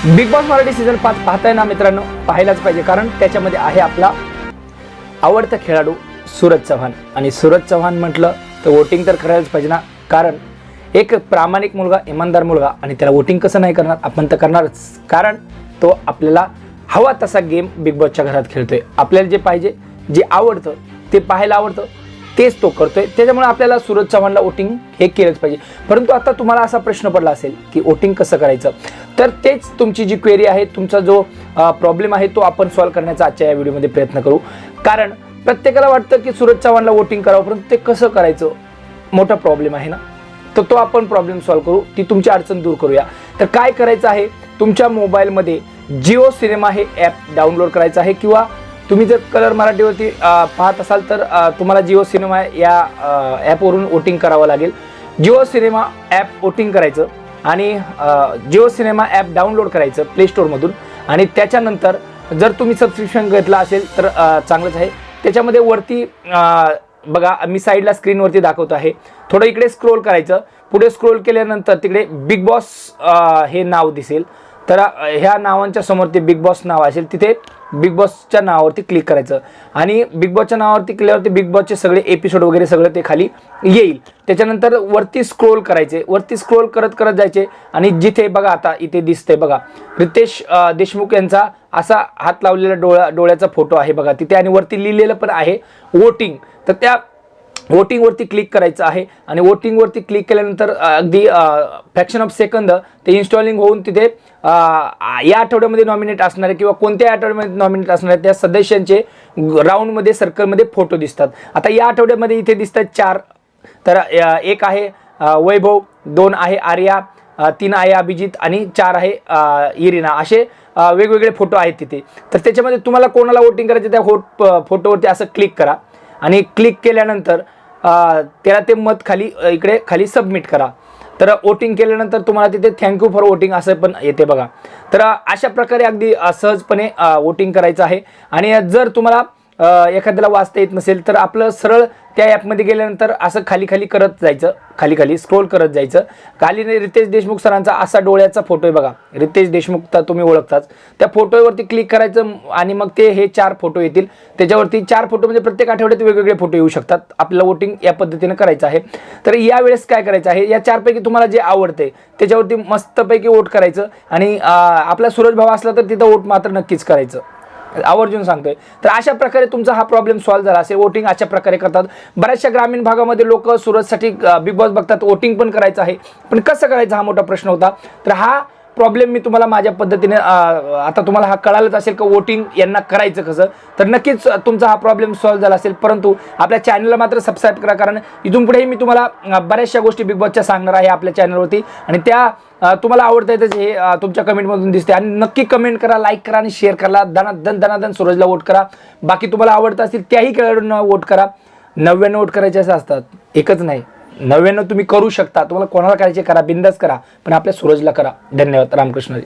Big boss Marathi season 5 पाहताय ना मित्रांनो, पाहायलाच पाहिजे, कारण त्याच्यामध्ये आहे आपला आवडता खेळाडू सूरज चव्हाण. आणि सूरज चव्हाण म्हटलं तर वोटिंग तर करायलाच पाहिजे ना, कारण एक प्रामाणिक मुलगा, इमानदार मुलगा, आणि त्याला वोटिंग कसं नाही करणार, आपण तर करणारच, कारण तो आपल्याला हवा तसा गेम बिग बॉसच्या घरात खेळतोय. आपल्याला जे पाहिजे, जे आवडतं, ते पाहायला आवडतं, तेच तो करतोय. त्याच्यामुळे आपल्याला सूरज चव्हाणला वोटिंग हे केलंच पाहिजे. परंतु आता तुम्हाला असा प्रश्न पडला असेल की वोटिंग कसं करायचं, तर तेच तुमची जी क्वेरी आहे, तुमचा जो प्रॉब्लेम आहे, तो आपण सॉल्व्ह करण्याचा आजच्या या व्हिडिओमध्ये प्रयत्न करू. कारण प्रत्येकाला वाटतं की सूरज चव्हाणला वोटिंग करावं, परंतु ते कसं करायचं, मोठा प्रॉब्लेम आहे ना. तर तो आपण प्रॉब्लेम सॉल्व्ह करू, ती तुमची अडचण दूर करूया. तर काय करायचं आहे, तुमच्या मोबाईलमध्ये जिओ सिनेमा हे ॲप डाउनलोड करायचं आहे, किंवा तुम्ही जर कलर मराठीवरती पाहत असाल तर तुम्हाला जिओ सिनेमा या ॲपवरून वोटिंग करावं लागेल. जिओ सिनेमा ॲप वोटिंग करायचं आणि जिओ सिनेमा ॲप डाउनलोड करायचं प्ले स्टोअरमधून. आणि त्याच्यानंतर जर तुम्ही सबस्क्रिप्शन घेतलं असेल तर चांगलंच आहे. त्याच्यामध्ये वरती बघा, मी साईडला स्क्रीनवरती दाखवतो आहे, थोडं इकडे स्क्रोल करायचं. पुढे स्क्रोल केल्यानंतर तिकडे बिग बॉस हे नाव दिसेल. तर ह्या नावांच्या समोर ते बिग बॉस नाव असेल, तिथे बिग बॉसच्या नावावरती क्लिक करायचं. आणि बिग बॉसच्या नावावरती केल्यावरती बिग बॉसचे सगळे एपिसोड वगैरे सगळं ते खाली येईल. त्याच्यानंतर वरती स्क्रोल करायचे, वरती स्क्रोल करत करत जायचे. आणि जिथे बघा, आता इथे दिसतंय बघा, रितेश देशमुख यांचा असा हात लावलेला डोळ्याचा फोटो आहे बघा तिथे, आणि वरती लिहिलेलं पण आहे वोटिंग. तर त्या वोटिंगवरती क्लिक करायचं आहे. आणि वोटिंगवरती क्लिक केल्यानंतर अगदी फ्रॅक्शन ऑफ सेकंद ते इन्स्टॉलिंग होऊन तिथे या आठवड्यामध्ये नॉमिनेट असणारे किंवा कोणत्या आठवड्यामध्ये नॉमिनेट असणारे त्या सदस्यांचे राऊंडमध्ये सर्कलमध्ये फोटो दिसतात. आता या आठवड्यामध्ये इथे दिसतात 4. तर एक आहे वैभव, 2 आहे आर्या, 3 आहे अभिजित, आणि 4 आहे इरिना. असे वेगवेगळे फोटो आहेत तिथे. तर त्याच्यामध्ये तुम्हाला कोणाला वोटिंग करायचं, त्या फोटोवरती असं क्लिक करा. आणि क्लिक केल्यानंतर त्याला ते मत खाली इकडे खाली सबमिट करा. तर वोटिंग केल्यानंतर तुम्हाला तिथे थँक्यू फॉर वोटिंग असं पण येते बघा. तर अशा प्रकारे अगदी सहजपणे वोटिंग करायचं आहे. आणि जर तुम्हाला एखाद्याला वाचता येत नसेल तर आपलं सरळ त्या ॲपमध्ये गेल्यानंतर असं खाली खाली करत जायचं, खाली खाली स्क्रोल करत जायचं. खाली रितेश देशमुख सरांचा असा डोळ्याचा फोटो आहे बघा, रितेश देशमुख तर तुम्ही ओळखताच, त्या फोटोवरती क्लिक करायचं. आणि मग ते हे 4 फोटो येतील. त्याच्यावरती 4 फोटो म्हणजे प्रत्येक आठवड्यात वेगवेगळे फोटो येऊ शकतात. आपल्याला वोटिंग या पद्धतीने करायचं आहे. तर यावेळेस काय करायचं आहे, या 4 पैकी तुम्हाला जे आवडते त्याच्यावरती मस्तपैकी वोट करायचं. आणि आपला सूरज भाऊ असला तर तिथं वोट मात्र नक्कीच करायचं, आवर्जून सांगतोय. तर अशा प्रकारे तुमचा हा प्रॉब्लेम सॉल्व्ह झाला असेल. वोटिंग अशा प्रकारे करतात. बऱ्याचशा ग्रामीण भागामध्ये लोक सूरजसाठी बिग बॉस बघतात, वोटिंग पण करायचं आहे, पण कसं करायचं हा मोठा प्रश्न होता. तर हा प्रॉब्लेम मी तुम्हाला माझ्या पद्धतीने, आता तुम्हाला हा कळालंच असेल का वोटिंग यांना करायचं कसं. तर नक्कीच तुमचा हा प्रॉब्लेम सॉल्व्ह झाला असेल. परंतु आपल्या चॅनलला मात्र सबस्क्राईब करा, कारण इथून पुढेही मी तुम्हाला बऱ्याचशा गोष्टी बिग बॉसच्या सांगणार आहे आपल्या चॅनलवरती. आणि त्या तुम्हाला आवडतं आहे हे तुमच्या कमेंटमधून दिसते. आणि नक्की कमेंट करा, लाईक करा आणि शेअर करा. दनादन सूरजला वोट करा. बाकी तुम्हाला आवडतं असतील त्याही खेळाडूंना वोट करा. 99 वोट करायचे असं असतात, एकच नाही, 99 तुम्ही करू शकता. तुम्हाला कोणाला करायचे करा, बिंदास करा, पण आपल्या सूरजला करा. धन्यवाद. रामकृष्ण.